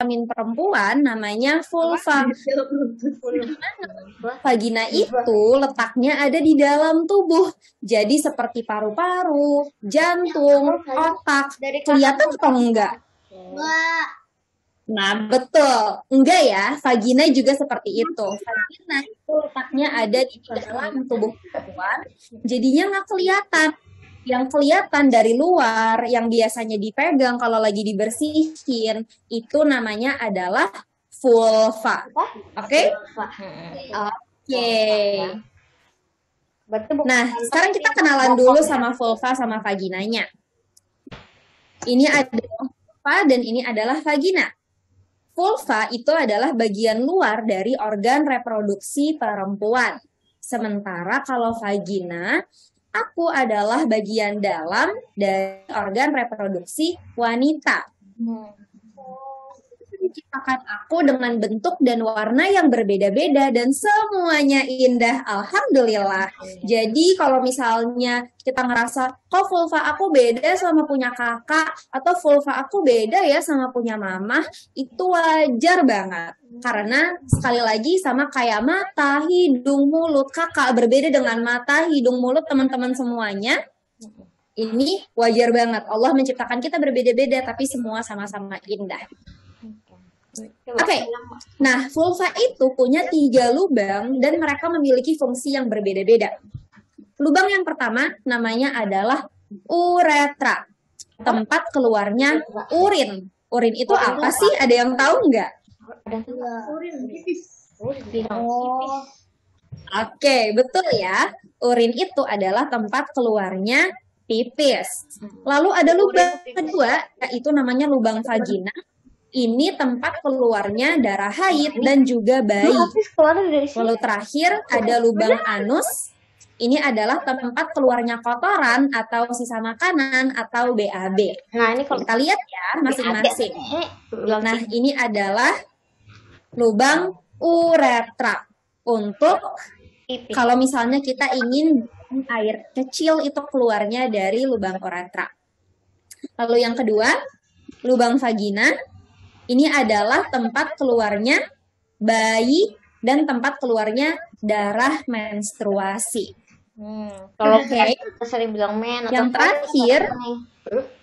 kelamin perempuan namanya vulva. Vagina itu letaknya ada di dalam tubuh. Jadi seperti paru-paru, jantung, otak. Kelihatan atau enggak? Enggak. Nah, betul. Enggak ya, vagina juga seperti itu. Vagina itu letaknya ada di dalam tubuh perempuan, jadinya nggak kelihatan. Yang kelihatan dari luar, yang biasanya dipegang kalau lagi dibersihin, itu namanya adalah vulva. Oke? Oke. Nah, sekarang kita kenalan dulu sama vulva sama vaginanya. Ini adalah vulva dan ini adalah vagina. Vulva itu adalah bagian luar dari organ reproduksi perempuan. Sementara kalau vagina, aku adalah bagian dalam dari organ reproduksi wanita. Menciptakan aku dengan bentuk dan warna yang berbeda-beda dan semuanya indah, alhamdulillah. Jadi kalau misalnya kita ngerasa kok vulva aku beda sama punya kakak atau vulva aku beda ya sama punya mama, itu wajar banget. Karena sekali lagi sama kayak mata, hidung, mulut, kakak berbeda dengan mata, hidung, mulut teman-teman semuanya. Ini wajar banget. Allah menciptakan kita berbeda-beda tapi semua sama-sama indah. Oke, nah vulva itu punya 3 lubang dan mereka memiliki fungsi yang berbeda-beda. Lubang yang pertama namanya adalah uretra, tempat keluarnya urin. Urin itu apa sih? Ada yang tahu nggak? Urin pipis. Oke, betul ya. Urin itu adalah tempat keluarnya pipis. Lalu ada lubang kedua, yaitu namanya lubang vagina. Ini tempat keluarnya darah haid dan juga bayi. Lalu terakhir ada lubang anus. Ini adalah tempat keluarnya kotoran atau sisa makanan atau BAB. Nah, ini kalau kita lihat ya masing-masing. Nah, ini adalah lubang uretra. Untuk kalau misalnya kita ingin air kecil itu keluarnya dari lubang uretra. Lalu yang kedua, lubang vagina. Ini adalah tempat keluarnya bayi dan tempat keluarnya darah menstruasi. Kalau kita sering bilang men. Yang terakhir,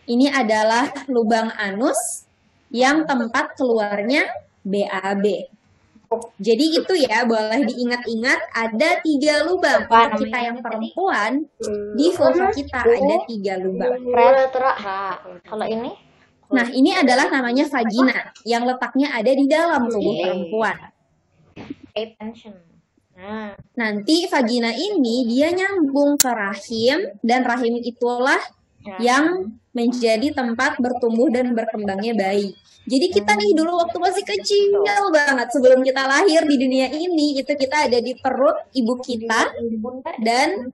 ini adalah lubang anus yang tempat keluarnya BAB. Jadi itu ya, boleh diingat-ingat ada 3 lubang. Untuk kita yang perempuan, di vulva kita ada 3 lubang. Kalau ini? Nah, ini adalah namanya vagina yang letaknya ada di dalam tubuh perempuan. Nanti vagina ini dia nyambung ke rahim dan rahim itulah yang menjadi tempat bertumbuh dan berkembangnya bayi. Jadi kita nih dulu waktu masih kecil banget sebelum kita lahir di dunia ini, itu kita ada di perut ibu kita dan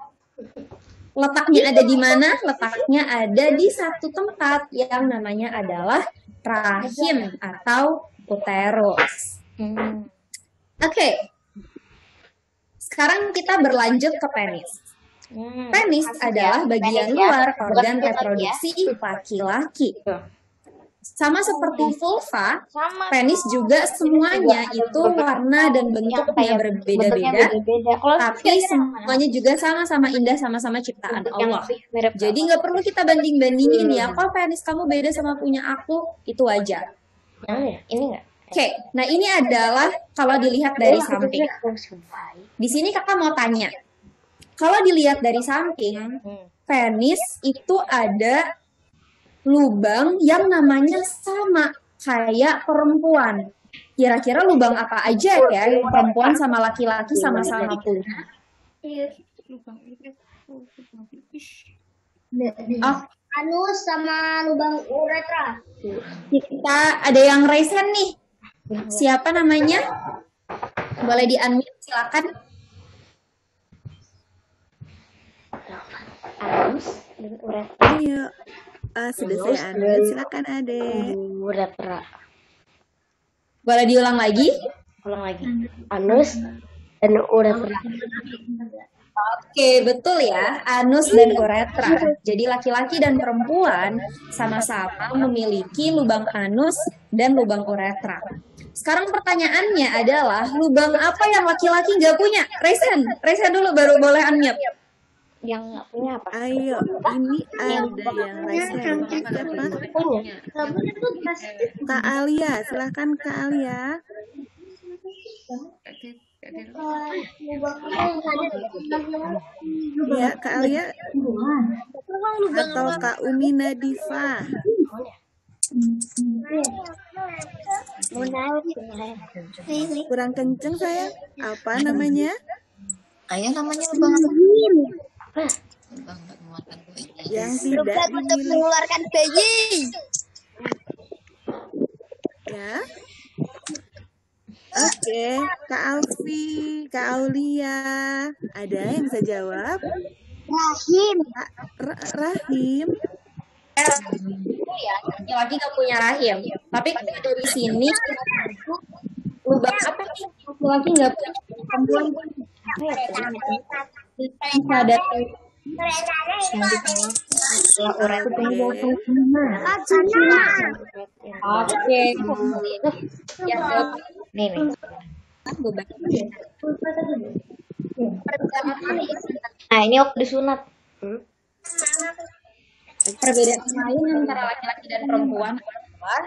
letaknya ada di mana? Letaknya ada di satu tempat yang namanya adalah rahim atau uterus. Oke. Sekarang kita berlanjut ke penis. Penis adalah bagian luar organ reproduksi laki-laki. Sama seperti vulva, penis juga semuanya itu warna dan bentuknya berbeda-beda, tapi semuanya juga sama-sama indah, sama-sama ciptaan Allah. Jadi nggak perlu kita banding-bandingin ya, kok penis kamu beda sama punya aku, itu wajar. Ini nggak? Oke, nah ini adalah kalau dilihat dari samping. Di sini kakak mau tanya, kalau dilihat dari samping, penis itu ada lubang yang namanya sama kayak perempuan. Kira-kira lubang apa aja ya yang perempuan sama laki-laki sama-sama punya? Anus sama lubang uretra. Kita ada yang raise hand nih. Siapa namanya? Boleh di-unmute, silakan. Anus dan uretra. Ayo. Sudah saya unmute, silakan Ade. Uretra. Boleh diulang lagi? Ulang lagi. Anus dan uretra. Oke, betul ya, anus dan uretra. Jadi laki-laki dan perempuan sama-sama memiliki lubang anus dan lubang uretra. Sekarang pertanyaannya adalah lubang apa yang laki-laki nggak punya? Resen dulu baru boleh unmute. Yang nggak punya apa? Ayo, ini ada yang resen. Siapa? Punya. Kak Alia, silahkan Kak Alia. Ya, Kak Alia atau Kak Umi Nadifa. Kurang kenceng saya. Apa namanya? Kayak namanya lubang Yang tidak dimiliki. Mengeluarkan bayi. Ya. Oke, Kak Alfi, Kak Aulia. Ada yang bisa jawab? Rahim. Rahim. Ya, laki-laki nggak punya rahim. Tapi kalau dari sini lubang apa nih? Laki-laki nggak punya, perempuan bisa ada Oke. Ya, Nih. Nah, ini waktu disunat. perbedaan lain antara laki-laki dan perempuan adalah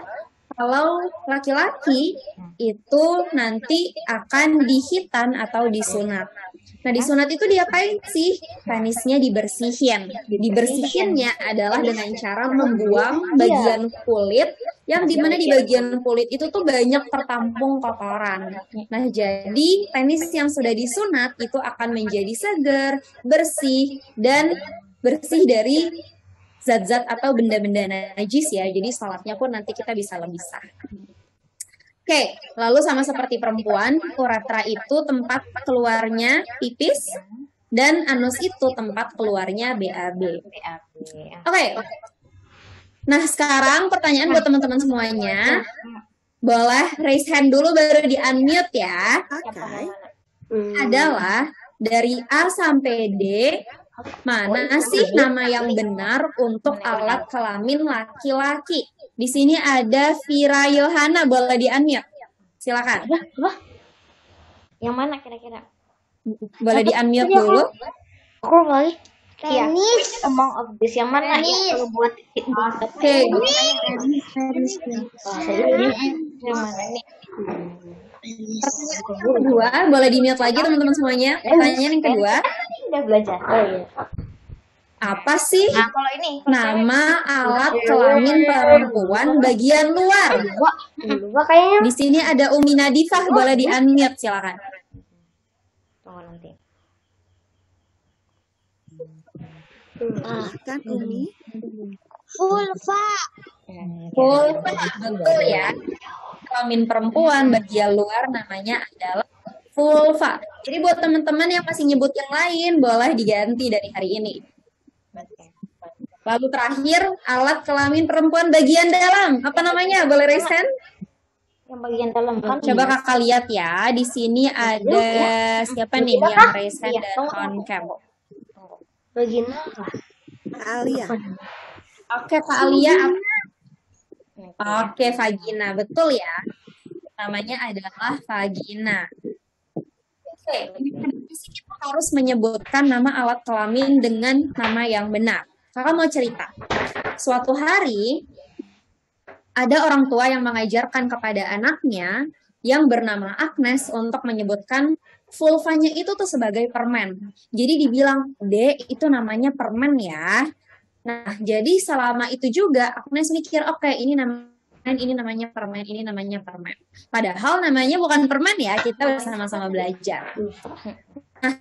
kalau laki-laki itu nanti akan dihitan atau disunat. Nah, disunat itu diapain sih? Penisnya dibersihin. Dibersihinnya adalah dengan cara membuang bagian kulit yang dimana di bagian kulit itu tuh banyak tertampung kotoran. Nah, jadi penis yang sudah disunat itu akan menjadi segar, bersih, dan bersih dari zat-zat atau benda-benda najis ya. Jadi sholatnya pun nanti kita bisa lebih sah. Oke, lalu sama seperti perempuan, uretra itu tempat keluarnya pipis dan anus itu tempat keluarnya BAB. Oke. Nah, sekarang pertanyaan buat teman-teman semuanya. Boleh raise hand dulu baru di-unmute ya. Oke. Adalah dari A sampai D, mana sih nama yang benar untuk alat kelamin laki-laki? Di sini ada Vira Yohana, boleh di-unmute. Silakan. Yang mana kira-kira? Boleh di-unmute dulu. Aku lagi. Tenis. Among of this yang mana? Yang buat Oke. Yang mana nih? Pertanyaan yang kedua, boleh di-mute lagi teman-teman semuanya. Pertanyaan yang kedua, Udah belajar. Oh iya. apa sih Nah, kalau ini nama alat kelamin perempuan bagian luar? Dua kayaknya. Di sini ada Umi Nadifah, boleh di-unmute, silakan. Tunggu nanti. Kan Umi. Vulva. Vulva, betul ya. Kelamin perempuan bagian luar namanya adalah vulva. Jadi buat teman-teman yang masih nyebut yang lain, boleh diganti dari hari ini. Lalu terakhir, alat kelamin perempuan bagian dalam. Apa namanya? Boleh raise hand? Yang bagian dalam kan. Coba kakak lihat ya. Di sini ada siapa nih yang raise hand dan on cam? Bagian apa? Kak Alia. Oke, Kak Alia. Oke, vagina. Betul ya. Namanya adalah vagina. Oke, kita harus menyebutkan nama alat kelamin dengan nama yang benar. Kakak mau cerita. Suatu hari, ada orang tua yang mengajarkan kepada anaknya yang bernama Agnes untuk menyebutkan vulvanya itu tuh sebagai permen. Jadi dibilang, Dek, itu namanya permen ya. Nah, jadi selama itu juga Agnes mikir, oke, ini namanya permen, ini namanya permen. Padahal namanya bukan permen ya, kita sama-sama belajar. Nah,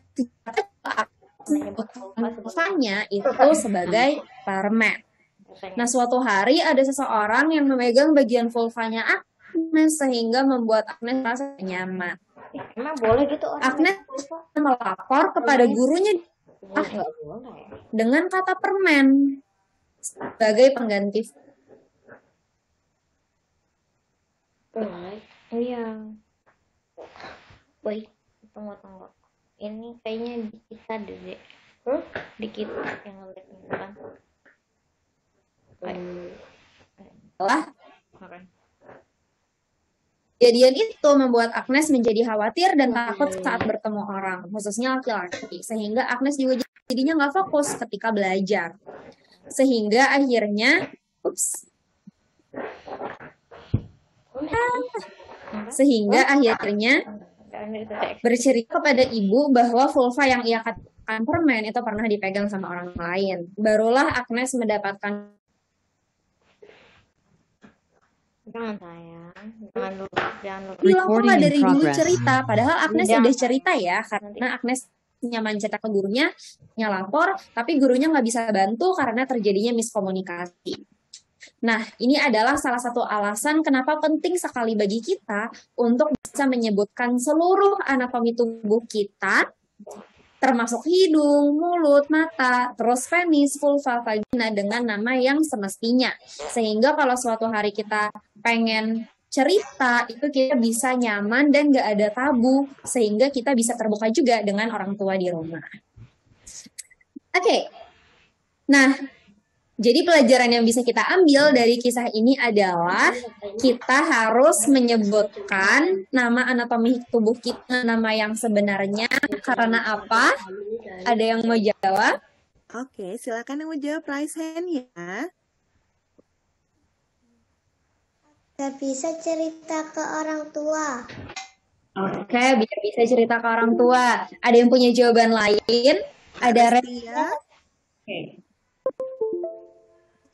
menyebut vulvanya itu sebagai permen. Nah, suatu hari ada seseorang yang memegang bagian vulvanya Agnes sehingga membuat Agnes merasa nyaman. Emang boleh gitu orang? Agnes melapor kepada gurunya dengan kata permen sebagai pengganti. Iya. Baik, tunggu. Ini kayaknya di kita deh. Di kita yang ngeliat ini kan. Adalah Oke. kejadian itu membuat Agnes menjadi khawatir dan takut saat bertemu orang, khususnya laki-laki. Sehingga Agnes juga jadinya nggak fokus ketika belajar. Sehingga akhirnya, bercerita kepada ibu bahwa vulva yang ia katakan permen itu pernah dipegang sama orang lain. Barulah Agnes mendapatkan. Jangan sayang, jangan lupa. Lama dari dulu cerita, padahal Agnes udah cerita ya, karena Agnes nyaman cerita ke gurunya, lapor, tapi gurunya nggak bisa bantu karena terjadinya miskomunikasi. Nah, ini adalah salah satu alasan kenapa penting sekali bagi kita untuk bisa menyebutkan seluruh anatomi tubuh kita, termasuk hidung, mulut, mata, terus penis, vulva, vagina dengan nama yang semestinya. Sehingga kalau suatu hari kita pengen cerita, itu kita bisa nyaman dan gak ada tabu, sehingga kita bisa terbuka juga dengan orang tua di rumah. Oke. Nah, jadi pelajaran yang bisa kita ambil dari kisah ini adalah kita harus menyebutkan nama anatomi tubuh kita, nama yang sebenarnya, karena apa? Ada yang mau jawab? Oke, silakan yang mau jawab, raise hand ya. Gak bisa cerita ke orang tua. Oke, biar bisa cerita ke orang tua. Ada yang punya jawaban lain? Ada Restia.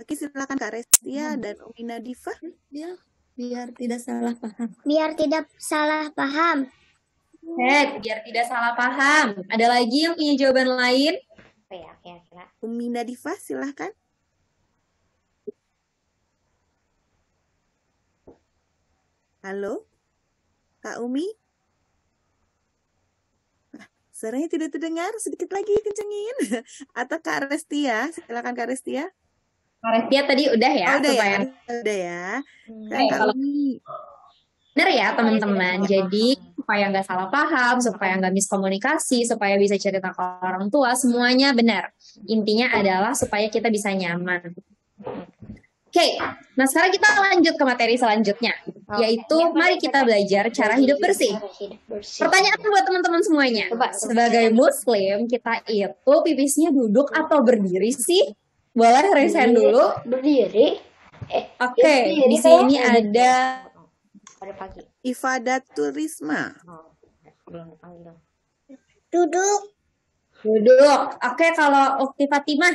Oke, silakan Kak Restia dan Umi Nadifa. Biar tidak salah paham. Biar tidak salah paham. Biar tidak salah paham. Ada lagi yang punya jawaban lain? Umi Nadifa, silakan. Halo, Kak Umi? Suaranya tidak terdengar, sedikit lagi kencengin. Atau Kak Restia, silakan Kak Restia. Kak Restia tadi udah ya? Udah ya? Udah ya. Kak Umi. Bener ya teman-teman, jadi supaya nggak salah paham, supaya nggak miskomunikasi, supaya bisa cerita ke orang tua, semuanya benar. Intinya adalah supaya kita bisa nyaman. Oke, nah sekarang kita lanjut ke materi selanjutnya, yaitu mari kita belajar cara hidup bersih. Pertanyaan buat teman-teman semuanya, sebagai muslim, kita itu pipisnya duduk atau berdiri sih? Boleh raise hand dulu? Berdiri. Oke, di sini ada Ifadatul Risma. Duduk. Oke, kalau Ukti Fatimah?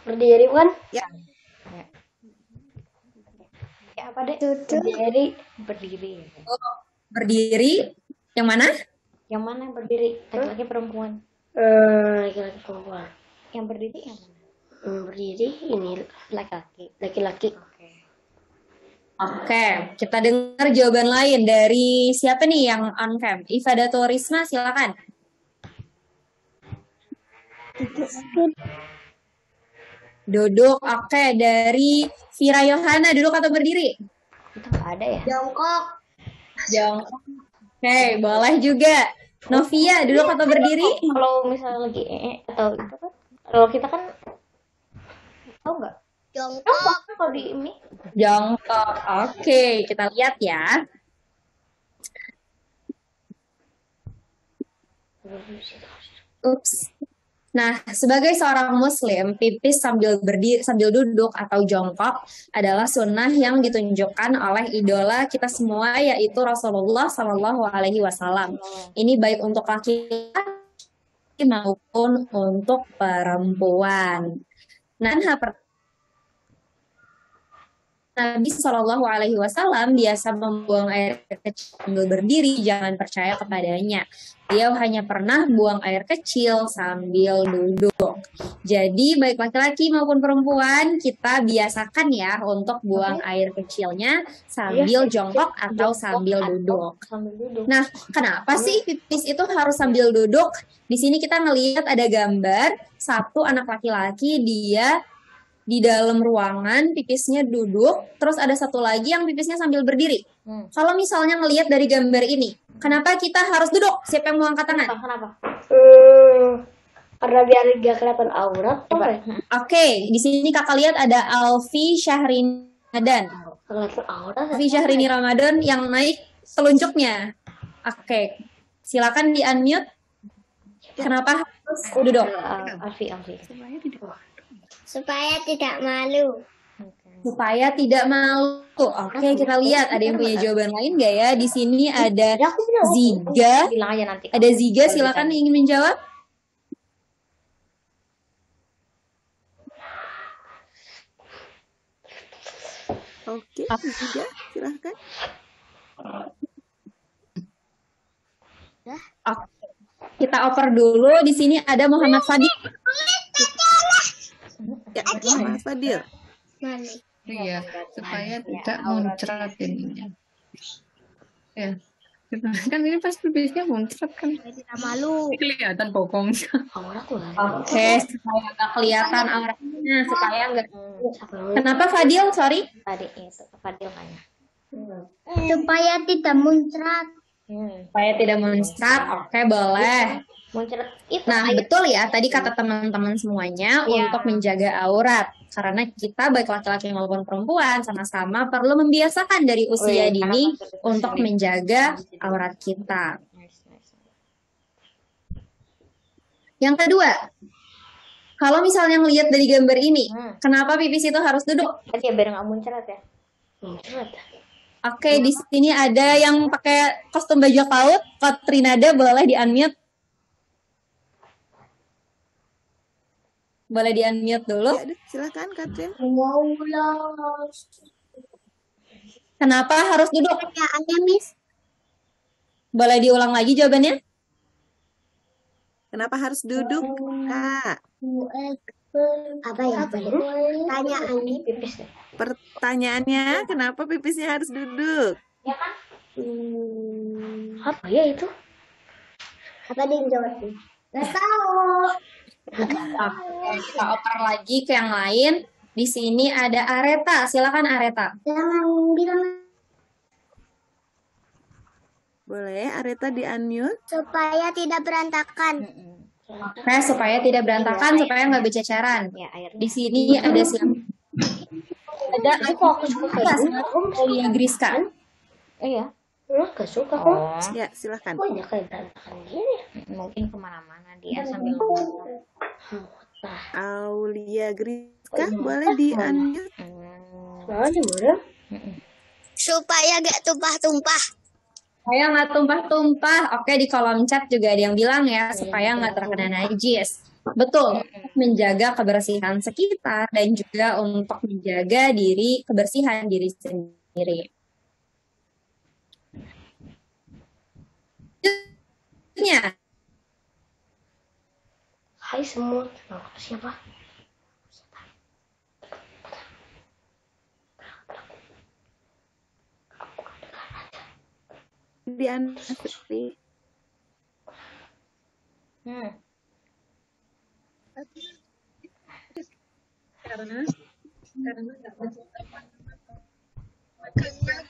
Berdiri kan? Ya. Apa deh? Duduk. Berdiri. Berdiri. Yang mana? Yang mana yang berdiri? Laki-laki perempuan? Laki-laki perempuan. Yang berdiri yang mana? Berdiri ini laki-laki. Oke, kita dengar jawaban lain dari siapa nih yang on cam? Ifadatul Risma, silakan. Duduk. Oke, dari Vira Yohana, duduk atau berdiri? Itu nggak ada ya? Jongkok. Oke, boleh juga. Novia, duduk atau berdiri? Kalau misalnya lagi atau itu kan, kalau kita kan tahu nggak? Jongkok. Kalau di ini? Jongkok. Oke, kita lihat ya. Ups. Nah, sebagai seorang muslim, pipis sambil berdiri, sambil duduk atau jongkok adalah sunnah yang ditunjukkan oleh idola kita semua, yaitu Rasulullah SAW. Ini baik untuk laki-laki maupun untuk perempuan. Nah, Nabi SAW biasa membuang air kecil sambil berdiri, jangan percaya kepadanya. Dia hanya pernah buang air kecil sambil duduk. Jadi baik laki-laki maupun perempuan, kita biasakan ya untuk buang air kecilnya sambil jongkok atau sambil duduk. Nah, kenapa sih pipis itu harus sambil duduk? Di sini kita ngelihat ada gambar satu anak laki-laki, dia di dalam ruangan pipisnya duduk, terus ada satu lagi yang pipisnya sambil berdiri. Kalau misalnya ngelihat dari gambar ini, Kenapa kita harus duduk? Siapa yang mau angkat tangan? Kenapa? Karena biar gak kelihatan aurat. Oke, di sini kakak lihat ada Alfi Syahrini Ramadan. Kelihatan aurat. Alfi Syahrini Ramadan yang naik telunjuknya. Oke, silakan di unmute. Kenapa harus duduk? Alfi. Supaya tidak malu. Supaya tidak malu. Oke, kita lihat ada yang punya jawaban lain nggak ya? Di sini ada Ziga. Bilang aja nanti. Ada Ziga, silakan ingin menjawab. Oke, Ziga, silahkan. Oke. Kita oper dulu. Di sini ada Muhammad Fadil. Ya, Mas Fadil. Iya, supaya tidak muncrat ininya. Ya, kan ini pas pipisnya muncrat kan. Tidak malu. Kelihatan bokongnya. Oke, supaya nggak kelihatan auratnya, supaya nggak. Kenapa Fadil? Sorry. Tadi itu Fadil kayaknya. Supaya tidak muncrat. Supaya tidak muncrat. Oke, boleh. Muncrat itu. Nah, betul ya. Tadi kata teman-teman semuanya untuk menjaga aurat. Karena kita baik laki-laki maupun perempuan sama-sama perlu membiasakan dari usia dini untuk menjaga aurat kita. Yang kedua, kalau misalnya ngelihat dari gambar ini, kenapa pipis itu harus duduk? Ya biar nggak muncrat ya. Muncrat. Oke, di sini ada yang pakai kostum bajak laut. Katrinada boleh di-unmute. Boleh di-unmute dulu. Ya, silakan Katrin. Kenapa harus duduk? Pertanyaannya, Miss. Boleh diulang lagi jawabannya? Kenapa harus duduk, Kak? Apa ya? Pertanyaannya. Pertanyaannya, kenapa pipisnya harus duduk? Ya kan? Apa ya itu? Apa dia yang jawab? Gak tahu. Oke, kita oper lagi ke yang lain. Di sini ada Areta. Silakan Areta. Jangan bilang. Boleh, Areta di-unmute. Supaya tidak berantakan. Oke, supaya tidak berantakan, supaya nggak berceceran. Ya, airnya. Di sini ada siapa? Ada Aulia Griska. Iya. Lu gak suka kok. Ya, silahkan. Kok ya kayak berantakan gini? Mungkin kemana-mana dia sambil ngomong. Aulia Griska, boleh di-unmute. Supaya gak tumpah-tumpah. Supaya nggak tumpah-tumpah. Oke, di kolom chat juga ada yang bilang ya, supaya nggak terkena najis. Betul, menjaga kebersihan sekitar dan juga untuk menjaga kebersihan diri sendiri. Hai semua. Siapa? Di-unmute. Karena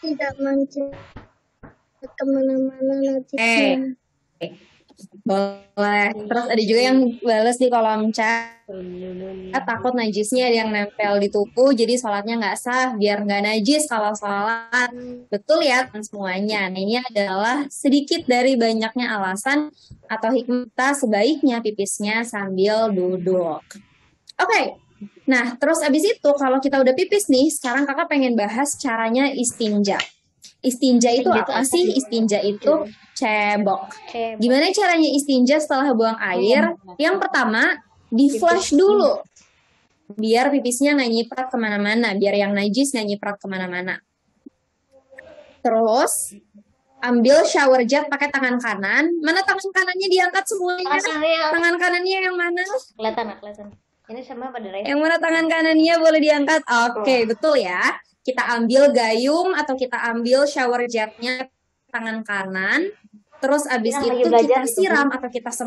tidak muncul kemana-mana najisnya. Boleh. Terus ada juga yang balas di kolom chat. Takut najisnya ada yang nempel di tubuh, jadi sholatnya nggak sah. Biar nggak najis kalau sholat. Betul ya semuanya. Nah, ini adalah sedikit dari banyaknya alasan atau hikmah sebaiknya pipisnya sambil duduk. Oke. Nah, terus abis itu kalau kita udah pipis nih, sekarang kakak pengen bahas caranya istinja. Istinja itu apa sih? Istinja itu cebok. Gimana caranya istinja setelah buang air? Yang pertama, di-flush dulu. Biar pipisnya nggak nyiprat kemana-mana. Biar yang najis nggak nyiprat kemana-mana. Terus, ambil shower jet pakai tangan kanan. Mana tangan kanannya diangkat semuanya? Tangan kanannya yang mana? Kelihatan. Ini sama pada Reza. Yang mana tangan kanannya boleh diangkat? Oke, betul ya. Kita ambil gayung atau kita ambil shower jetnya tangan kanan. Terus abis itu kita siram atau kita semprot